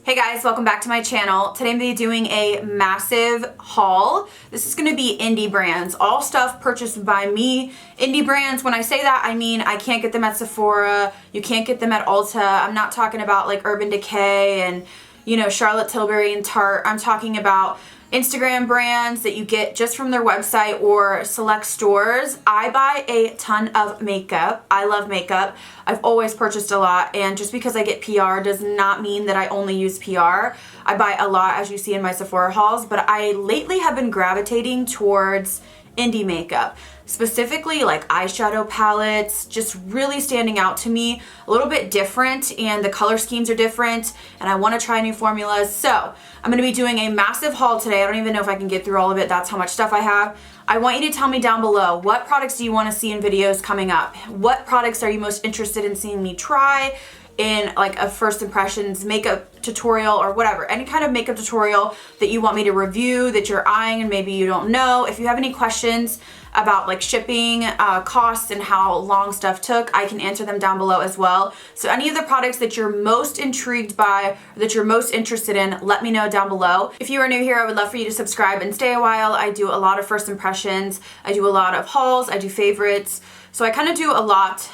Hey guys, welcome back to my channel. Today I'm going to be doing a massive haul. This is going to be indie brands, all stuff purchased by me. Indie brands, when I say that, I mean I can't get them at Sephora, you can't get them at Ulta. I'm not talking about like Urban Decay and, you know, Charlotte Tilbury and Tarte. I'm talking about Instagram brands that you get just from their website or select stores. I buy a ton of makeup. I love makeup. I've always purchased a lot, and just because I get PR does not mean that I only use PR. I buy a lot, as you see in my Sephora hauls, but I lately have been gravitating towards indie makeup, specifically like eyeshadow palettes, just really standing out to me, a little bit different, and the color schemes are different, and I want to try new formulas. So I'm going to be doing a massive haul today. I don't even know if I can get through all of it. That's how much stuff I have. I want you to tell me down below, what products do you want to see in videos coming up? What products are you most interested in seeing me try in like a first impressions makeup tutorial or whatever, any kind of makeup tutorial that you want me to review that you're eyeing and maybe you don't know. If you have any questions about like shipping, costs, and how long stuff took, I can answer them down below as well. So any of the products that you're most intrigued by, or that you're most interested in, let me know down below. If you are new here, I would love for you to subscribe and stay a while. I do a lot of first impressions, I do a lot of hauls, I do favorites. So I kind of do a lot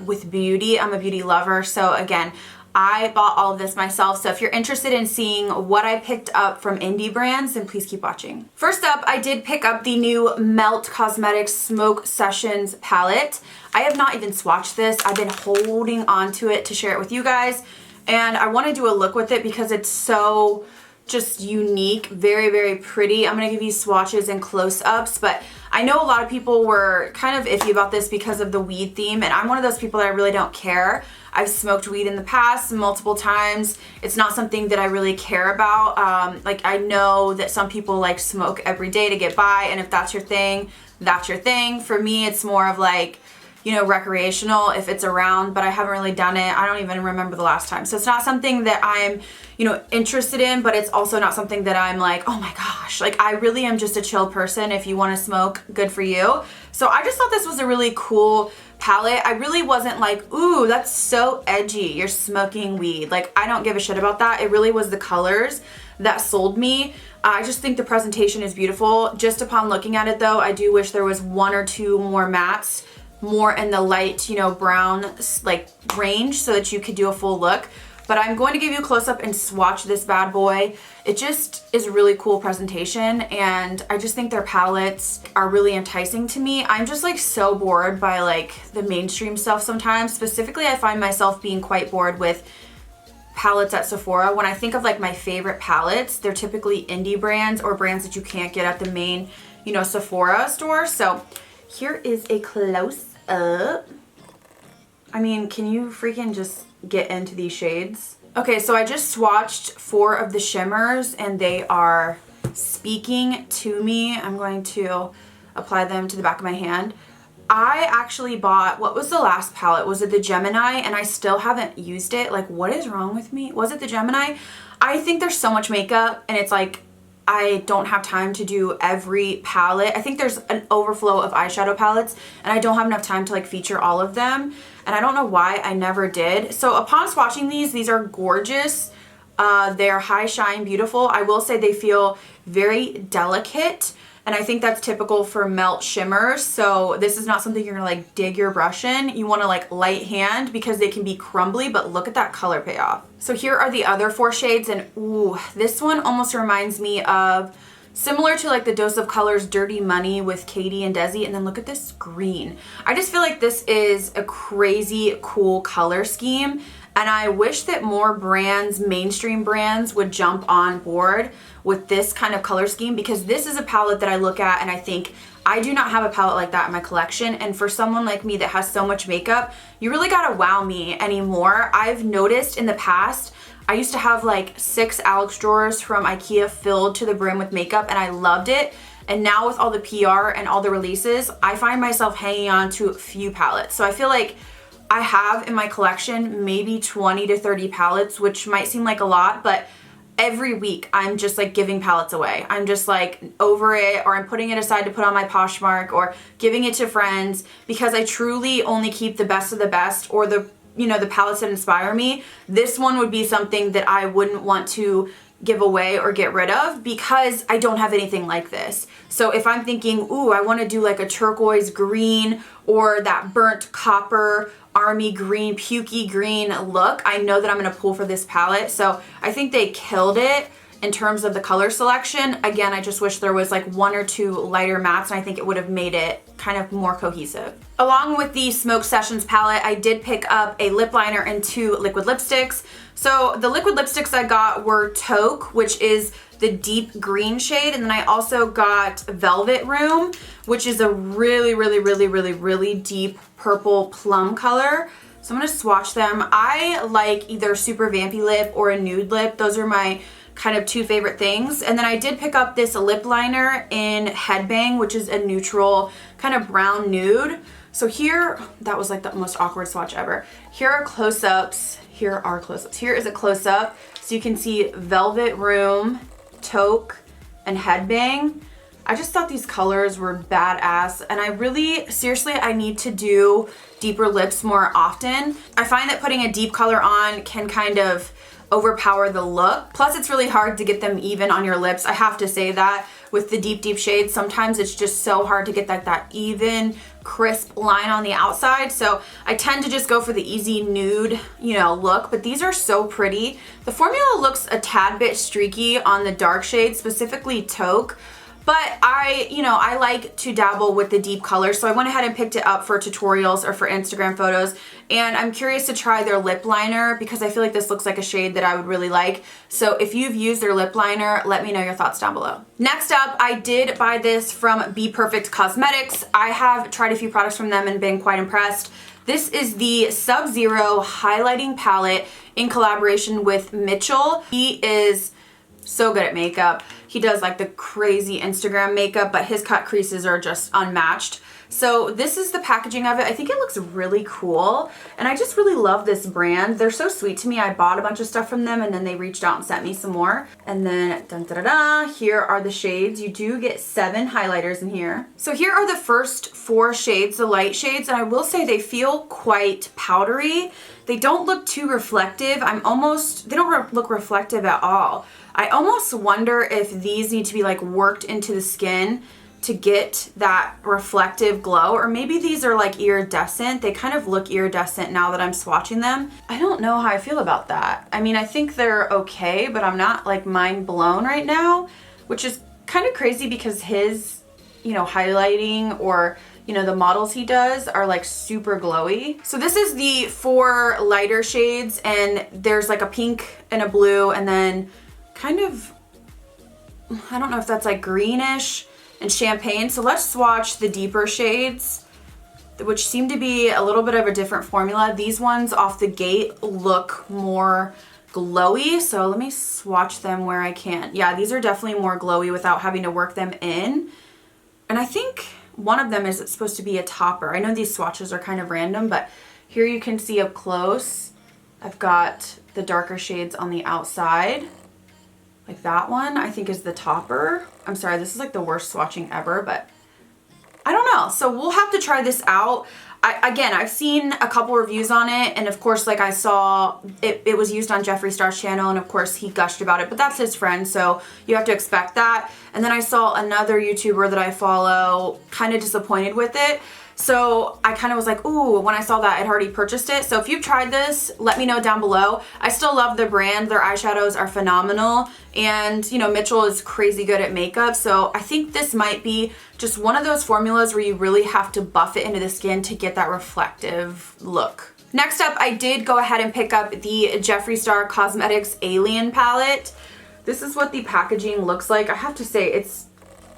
with beauty. I'm a beauty lover. So again, I bought all of this myself. So if you're interested in seeing what I picked up from indie brands, then please keep watching. First up, I did pick up the new Melt Cosmetics Smoke Sessions palette. I have not even swatched this. I've been holding on to it to share it with you guys. And I want to do a look with it because it's so just unique, very, very pretty. I'm gonna give you swatches and close-ups, but I know a lot of people were kind of iffy about this because of the weed theme, and I'm one of those people that I really don't care. I've smoked weed in the past multiple times. It's not something that I really care about. Like, I know that some people like smoke every day to get by, and if that's your thing, that's your thing. For me, it's more of like, you know, recreational if it's around, but I haven't really done it. I don't even remember the last time. So it's not something that I'm, you know, interested in, but it's also not something that I'm like, oh my gosh, like I really am just a chill person. If you want to smoke, good for you. So I just thought this was a really cool palette. I really wasn't like, ooh, that's so edgy, you're smoking weed. Like, I don't give a shit about that. It really was the colors that sold me. I just think the presentation is beautiful. Just upon looking at it though, I do wish there was one or two more mattes, more in the light, you know, brown like range, so that you could do a full look. But I'm going to give you a close-up and swatch this bad boy. It just is a really cool presentation, and I just think their palettes are really enticing to me. I'm just like so bored by like the mainstream stuff sometimes. Specifically, I find myself being quite bored with palettes at Sephora. When I think of like my favorite palettes, they're typically indie brands or brands that you can't get at the main, you know, Sephora store. So here is a close-up. I mean, can you freaking just get into these shades? Okay, so I just swatched 4 of the shimmers and they are speaking to me. I'm going to apply them to the back of my hand. I actually bought, what was the last palette? Was it the Gemini? And I still haven't used it. Like, what is wrong with me? Was it the Gemini? I think there's so much makeup and it's like, I don't have time to do every palette. I think there's an overflow of eyeshadow palettes and I don't have enough time to like feature all of them. And I don't know why I never did. So upon swatching these are gorgeous. They're high shine, beautiful. I will say they feel very delicate. And I think that's typical for Melt shimmers. So this is not something you're gonna like dig your brush in. You wanna like light hand because they can be crumbly, but look at that color payoff. So here are the other 4 shades, and ooh, this one almost reminds me of, similar to like the Dose of Colors Dirty Money with Katie and Desi, and then look at this green. I just feel like this is a crazy cool color scheme, and I wish that more brands, mainstream brands, would jump on board with this kind of color scheme, because this is a palette that I look at and I think, I do not have a palette like that in my collection, and for someone like me that has so much makeup, you really gotta wow me anymore. I've noticed in the past, I used to have like 6 Alex drawers from IKEA filled to the brim with makeup and I loved it. And now with all the PR and all the releases, I find myself hanging on to a few palettes. So I feel like I have in my collection maybe 20 to 30 palettes, which might seem like a lot, but every week I'm just like giving palettes away. I'm just like over it, or I'm putting it aside to put on my Poshmark or giving it to friends, because I truly only keep the best of the best, or the you know, the palettes that inspire me, this one would be something that I wouldn't want to give away or get rid of because I don't have anything like this. So if I'm thinking, ooh, I want to do like a turquoise green or that burnt copper, army green, pukey green look, I know that I'm going to pull for this palette. So I think they killed it in terms of the color selection. Again, I just wish there was like 1 or 2 lighter mattes, and I think it would have made it kind of more cohesive. Along with the Smoke Sessions palette, I did pick up a lip liner and 2 liquid lipsticks. So the liquid lipsticks I got were Taupe, which is the deep green shade, and then I also got Velvet Room, which is a really deep purple plum color. So I'm gonna swatch them. I like either super vampy lip or a nude lip. Those are my kind of 2 favorite things. And then I did pick up this lip liner in Headbang, which is a neutral kind of brown nude. So here, that was like the most awkward swatch ever. Here are close-ups. Here are close-ups. Here is a close-up. So you can see Velvet Room, Taupe, and Headbang. I just thought these colors were badass, and I really, seriously, I need to do deeper lips more often. I find that putting a deep color on can kind of overpower the look. Plus, it's really hard to get them even on your lips. I have to say that with the deep shades, sometimes it's just so hard to get that even, crisp line on the outside. So I tend to just go for the easy nude, you know, look, but these are so pretty. The formula looks a tad bit streaky on the dark shades, specifically Taupe. But I like to dabble with the deep colors, so I went ahead and picked it up for tutorials or for Instagram photos, and I'm curious to try their lip liner because I feel like this looks like a shade that I would really like. So if you've used their lip liner, let me know your thoughts down below. Next up, I did buy this from Be Perfect Cosmetics. I have tried a few products from them and been quite impressed. This is the Sub-Zero Highlighting Palette in collaboration with Mitchell. He is so good at makeup. He does like the crazy Instagram makeup, but his cut creases are just unmatched. So this is the packaging of it. I think it looks really cool, and I just really love this brand. They're so sweet to me. I bought a bunch of stuff from them, and then they reached out and sent me some more. And then dun, da, da, da, here are the shades. You do get 7 highlighters in here. So here are the first 4 shades, the light shades, and I will say they feel quite powdery. They don't look too reflective. They don't look reflective at all. I almost wonder if these need to be like worked into the skin to get that reflective glow, or maybe these are like iridescent. They kind of look iridescent now that I'm swatching them. I don't know how I feel about that. I mean, I think they're okay, but I'm not like mind blown right now, which is kind of crazy because his, highlighting or the models he does are like super glowy. So this is the 4 lighter shades, and there's like a pink and a blue, and then kind of, I don't know if that's like greenish and champagne. So let's swatch the deeper shades, which seem to be a little bit of a different formula. These ones off the gate look more glowy. So let me swatch them where I can. Yeah, these are definitely more glowy without having to work them in. And I think one of them is supposed to be a topper. I know these swatches are kind of random, but here you can see up close, I've got the darker shades on the outside. Like that one, I think is the topper. I'm sorry, this is like the worst swatching ever, but I don't know. So we'll have to try this out. Again, I've seen a couple reviews on it, and of course, like I saw, it was used on Jeffree Star's channel, and of course he gushed about it, but that's his friend, so you have to expect that. And then I saw another YouTuber that I follow kind of disappointed with it. So I kind of was like, ooh, when I saw that, I'd already purchased it. So if you've tried this, let me know down below. I still love the brand. Their eyeshadows are phenomenal. And, Mitchell is crazy good at makeup. So I think this might be just one of those formulas where you really have to buff it into the skin to get that reflective look. Next up, I did go ahead and pick up the Jeffree Star Cosmetics Alien Palette. This is what the packaging looks like. I have to say, it's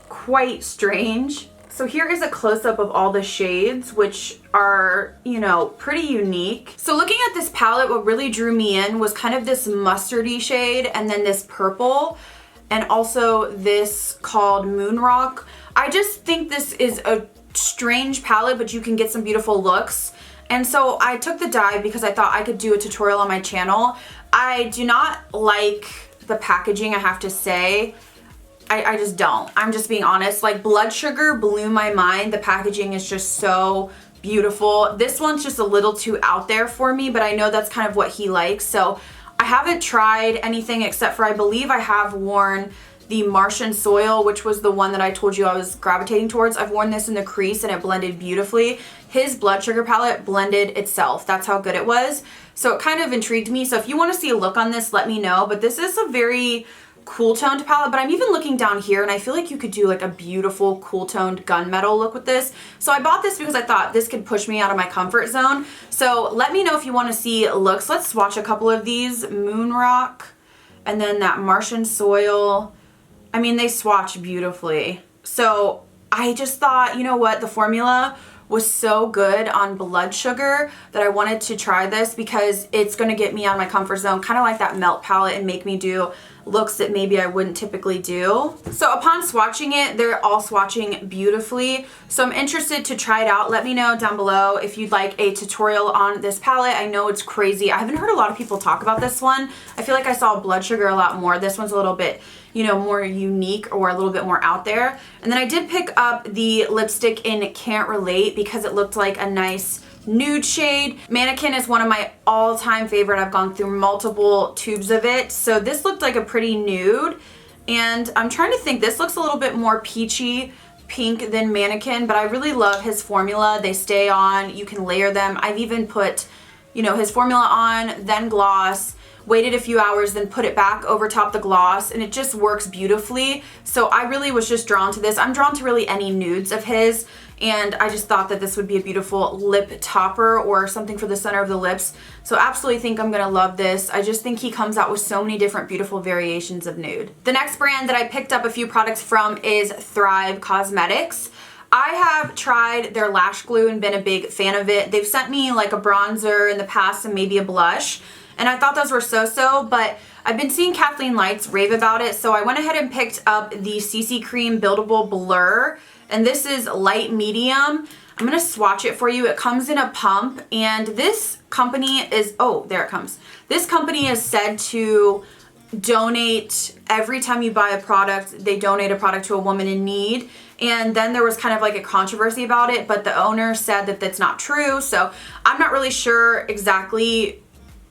quite strange. So here is a close-up of all the shades, which are, pretty unique. So looking at this palette, what really drew me in was kind of this mustardy shade, and then this purple, and also this called Moon Rock. I just think this is a strange palette, but you can get some beautiful looks. And so I took the dive because I thought I could do a tutorial on my channel. I do not like the packaging, I have to say. I just don't. I'm just being honest. Like, Blood Sugar blew my mind. The packaging is just so beautiful. This one's just a little too out there for me, but I know that's kind of what he likes. So I haven't tried anything except for I believe I have worn the Martian Soil, which was the one that I told you I was gravitating towards. I've worn this in the crease and it blended beautifully. His blood sugar palette blended itself. That's how good it was. So it kind of intrigued me. So if you want to see a look on this, let me know. But this is a very cool toned palette, but I'm even looking down here and I feel like you could do like a beautiful cool toned gunmetal look with this. So I bought this because I thought this could push me out of my comfort zone. So let me know if you want to see looks. Let's swatch a couple of these. Moon Rock and then that Martian Soil. I mean, they swatch beautifully. So I just thought, you know what, the formula was so good on blood sugar that I wanted to try this because it's going to get me out of my comfort zone, kind of like that melt palette, and make me do looks that maybe I wouldn't typically do. So upon swatching it, they're all swatching beautifully. So I'm interested to try it out. Let me know down below if you'd like a tutorial on this palette. I know it's crazy. I haven't heard a lot of people talk about this one. I feel like I saw blood sugar a lot more. This one's a little bit, you know, more unique or a little bit more out there. And then I did pick up the lipstick in Can't Relate because it looked like a nice nude shade. Mannequin is one of my all-time favorite. I've gone through multiple tubes of it. So this looked like a pretty nude. And I'm trying to think, this looks a little bit more peachy pink than Mannequin, but I really love his formula. They stay on, you can layer them. I've even put, you know, his formula on, then gloss, waited a few hours, then put it back over top the gloss, and it just works beautifully. So I really was just drawn to this. I'm drawn to really any nudes of his, and I just thought that this would be a beautiful lip topper or something for the center of the lips. So absolutely think I'm gonna love this. I just think he comes out with so many different beautiful variations of nude. The next brand that I picked up a few products from is Thrive Cosmetics. I have tried their lash glue and been a big fan of it. They've sent me like a bronzer in the past and maybe a blush, and I thought those were so-so, but I've been seeing Kathleen Lights rave about it, so I went ahead and picked up the CC Cream Buildable Blur, and this is light medium. I'm gonna swatch it for you. It comes in a pump, and this company is, oh, there it comes. This company is said to donate, every time you buy a product, they donate a product to a woman in need. And then there was kind of like a controversy about it, but the owner said that that's not true. So I'm not really sure exactly,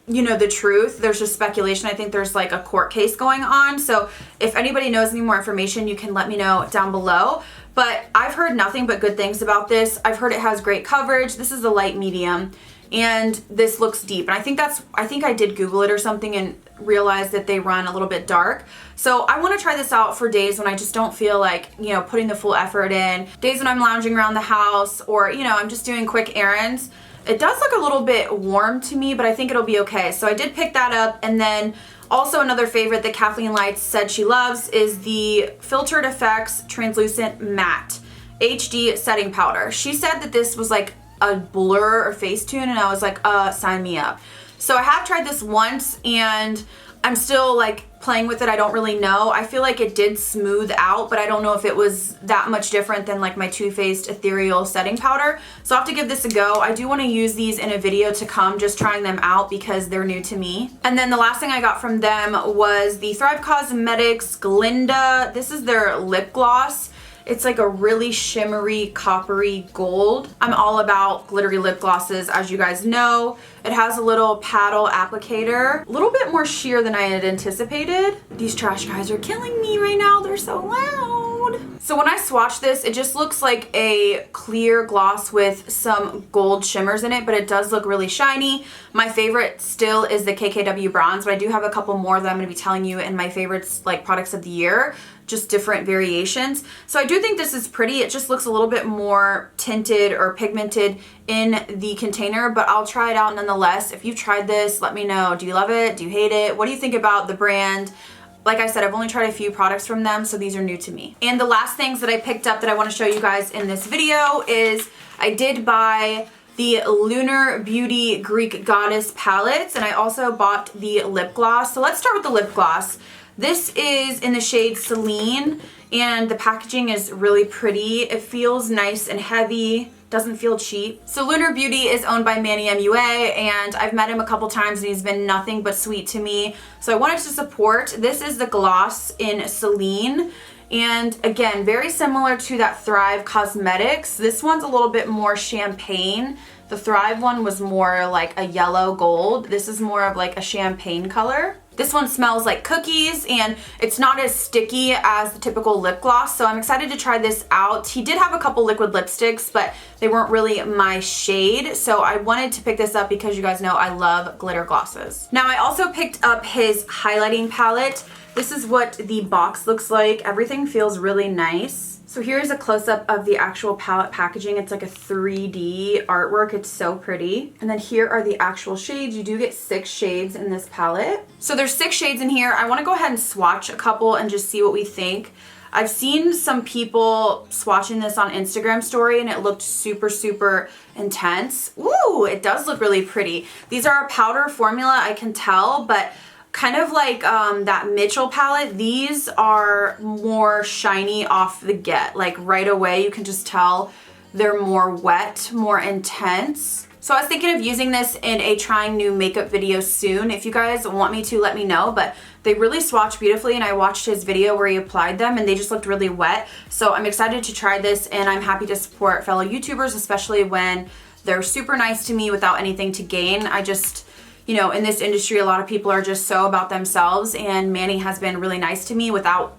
you know, the truth. There's just speculation. I think there's like a court case going on. So if anybody knows any more information, you can let me know down below. But I've heard nothing but good things about this. I've heard it has great coverage. This is a light medium, and this looks deep. And I think I did Google it or something and realized that they run a little bit dark. So I want to try this out for days when I just don't feel like, you know, putting the full effort in. Days when I'm lounging around the house, or, you know, I'm just doing quick errands. It does look a little bit warm to me, but I think it'll be okay. So I did pick that up. And then also another favorite that Kathleen Lights said she loves is the Filtered Effects Translucent Matte HD Setting Powder. She said that this was like a blur or Facetune, and I was like, sign me up. So I have tried this once, and I'm still like playing with it. I don't really know. I feel like it did smooth out, but I don't know if it was that much different than like my Too Faced Ethereal Setting Powder. So I'll have to give this a go. I do want to use these in a video to come, just trying them out because they're new to me. And then the last thing I got from them was the Thrive Cosmetics Glinda. This is their lip gloss. It's like a really shimmery, coppery gold. I'm all about glittery lip glosses, as you guys know. It has a little paddle applicator. A little bit more sheer than I had anticipated. These trash guys are killing me right now. They're so loud. So when I swatch this, it just looks like a clear gloss with some gold shimmers in it, but it does look really shiny. My favorite still is the KKW Bronze, but I do have a couple more that I'm gonna be telling you in my favorites, like products of the year, just different variations. So I do think this is pretty. It just looks a little bit more tinted or pigmented in the container, but I'll try it out nonetheless. If you've tried this, let me know. Do you love it? Do you hate it? What do you think about the brand? Like I said, I've only tried a few products from them, so these are new to me. And the last things that I picked up that I want to show you guys in this video is I did buy the Lunar Beauty Greek Goddess palettes, and I also bought the lip gloss. So let's start with the lip gloss. This is in the shade Celine, and the packaging is really pretty. It feels nice and heavy, doesn't feel cheap. So Lunar Beauty is owned by Manny MUA, and I've met him a couple times and he's been nothing but sweet to me. So I wanted to support. This is the gloss in Celine, And again, very similar to that Thrive Cosmetics. This one's a little bit more champagne. The Thrive one was more like a yellow gold. This is more of like a champagne color. This one smells like cookies and it's not as sticky as the typical lip gloss, so I'm excited to try this out. He did have a couple liquid lipsticks, but they weren't really my shade, so I wanted to pick this up because you guys know I love glitter glosses. Now I also picked up his highlighting palette. This is what the box looks like. Everything feels really nice. So here's a close-up of the actual palette packaging. It's like a 3D artwork. It's so pretty. And then here are the actual shades. You do get 6 shades in this palette. So there's 6 shades in here. I want to go ahead and swatch a couple and just see what we think. I've seen some people swatching this on Instagram story and it looked super, super intense. Ooh, it does look really pretty. These are a powder formula, I can tell, but kind of like that Mitchell palette, these are more shiny off the get. Like right away, you can just tell they're more wet, more intense. So I was thinking of using this in a trying new makeup video soon. If you guys want me to, let me know, but they really swatch beautifully and I watched his video where he applied them and they just looked really wet. So I'm excited to try this and I'm happy to support fellow YouTubers, especially when they're super nice to me without anything to gain. I just, you know, in this industry, a lot of people are just so about themselves and Manny has been really nice to me without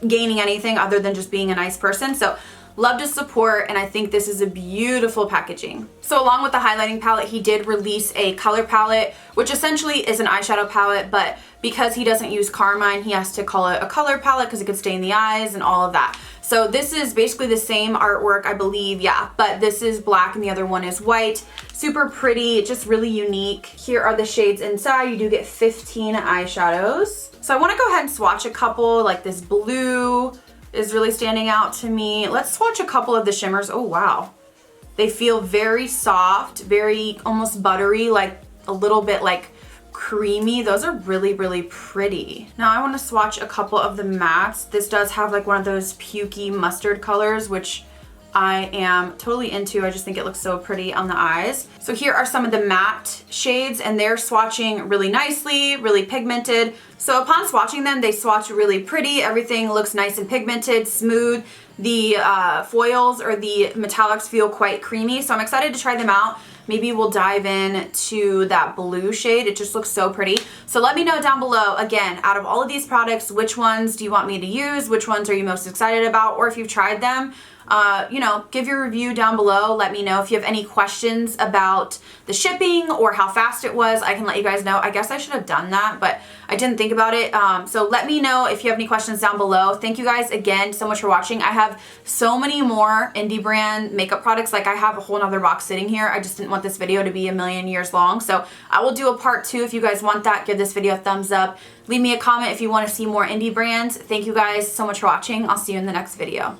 gaining anything other than just being a nice person. So love to support, and I think this is a beautiful packaging. So along with the highlighting palette, he did release a color palette, which essentially is an eyeshadow palette, but because he doesn't use carmine, he has to call it a color palette because it could stain the eyes and all of that. So this is basically the same artwork, I believe, yeah, but this is black and the other one is white. Super pretty, just really unique. Here are the shades inside. You do get 15 eyeshadows. So I want to go ahead and swatch a couple, like this blue is really standing out to me. Let's swatch a couple of the shimmers. Oh, wow. They feel very soft, very almost buttery, like a little bit like creamy. Those are really, really pretty. Now I want to swatch a couple of the mattes. This does have like one of those pukey mustard colors, which I am totally into. I just think it looks so pretty on the eyes. So here are some of the matte shades and they're swatching really nicely, really pigmented. So upon swatching them, they swatch really pretty. Everything looks nice and pigmented, smooth. The foils or the metallics feel quite creamy. So I'm excited to try them out. Maybe we'll dive in to that blue shade. It just looks so pretty. So let me know down below, again, out of all of these products, which ones do you want me to use? Which ones are you most excited about? Or if you've tried them, you know, give your review down below. Let me know if you have any questions about the shipping or how fast it was. I can let you guys know. I guess I should have done that, but I didn't think about it. So let me know if you have any questions down below. Thank you guys again so much for watching. I have so many more indie brand makeup products. Like I have a whole nother box sitting here. I just didn't want this video to be a million years long. So I will do a part 2 if you guys want that. Give this video a thumbs up. Leave me a comment if you want to see more indie brands. Thank you guys so much for watching. I'll see you in the next video.